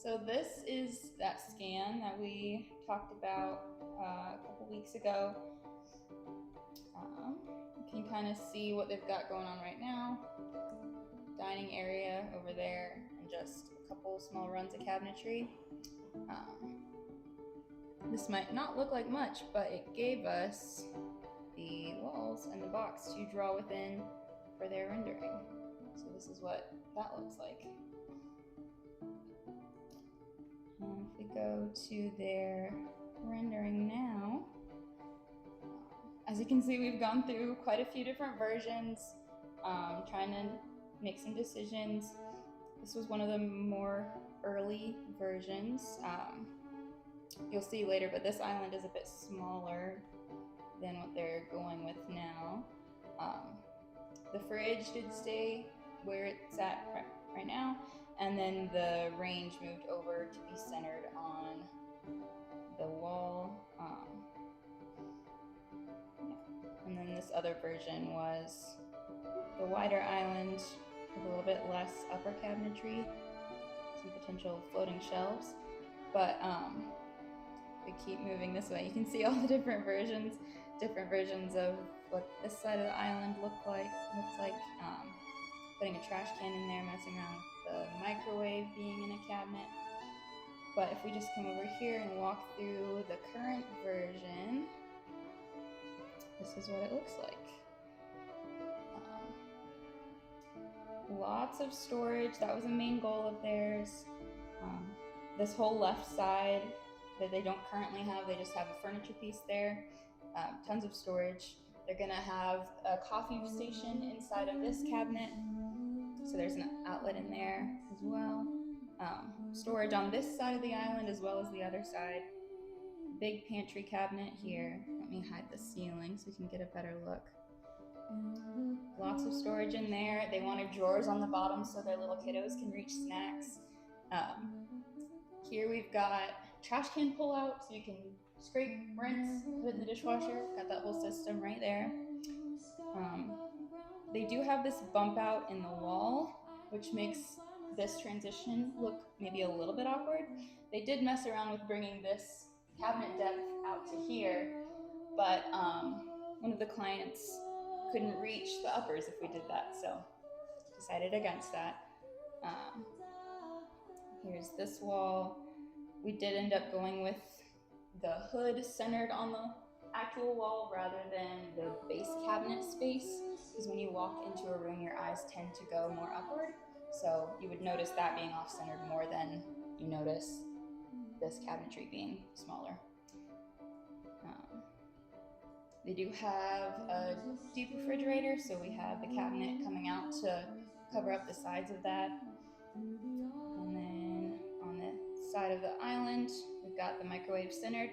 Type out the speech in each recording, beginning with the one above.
So this is that scan that we talked about a couple weeks ago. You can kind of see what they've got going on right now. Dining area over there, and just a couple small runs of cabinetry. This might not look like much, but it gave us the walls and the box to draw within for their rendering. So this is what that looks like. And if we go to their rendering now, as you can see, we've gone through quite a few different versions, trying to make some decisions. This was one of the more early versions. You'll see later, but this island is a bit smaller than what they're going with now. The fridge did stay where it's at right now, and then the range moved over to be centered on the wall. And then this other version was the wider island with a little bit less upper cabinetry, some potential floating shelves. But we keep moving this way. You can see all the different versions of what this side of the island looks like. Putting a trash can in there, messing around with the microwave being in a cabinet. But if we just come over here and walk through the current version, this is what it looks like. Lots of storage. That was a main goal of theirs. This whole left side that they don't currently have, they just have a furniture piece there. Tons of storage. They're gonna have a coffee station inside of this cabinet. So there's an outlet in there as well. Storage on this side of the island as well as the other side. Big pantry cabinet here. Let me hide the ceiling so we can get a better look. Lots of storage in there. They wanted drawers on the bottom so their little kiddos can reach snacks. Here we've got trash can pull out so you can scrape, rinse, put it in the dishwasher. Got that whole system right there. They do have this bump out in the wall, which makes this transition look maybe a little bit awkward. They did mess around with bringing this cabinet depth out to here, but one of the clients couldn't reach the uppers if we did that, so decided against that. Here's this wall. We did end up going with the hood centered on the actual wall rather than the base cabinet space, because when you walk into a room, your eyes tend to go more upward. So you would notice that being off-centered more than you notice this cabinetry being smaller. They do have a deep refrigerator, so we have the cabinet coming out to cover up the sides of that. And then on the side of the island, we've got the microwave centered.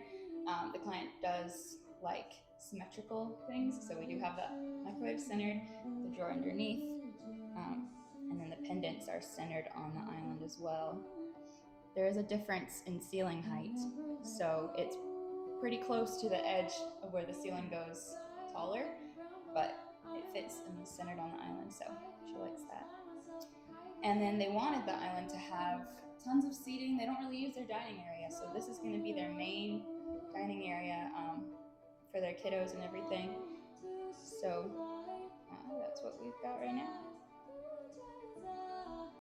The client does like symmetrical things, so we do have the microwave centered, the drawer underneath, and then the pendants are centered on the island as well. There is a difference in ceiling height, so it's pretty close to the edge of where the ceiling goes taller, but it fits and is centered on the island, so she likes that. And then they wanted the island to have tons of seating. They don't really use their dining area, so this is going to be their main dining area for their kiddos and everything. So that's what we've got right now.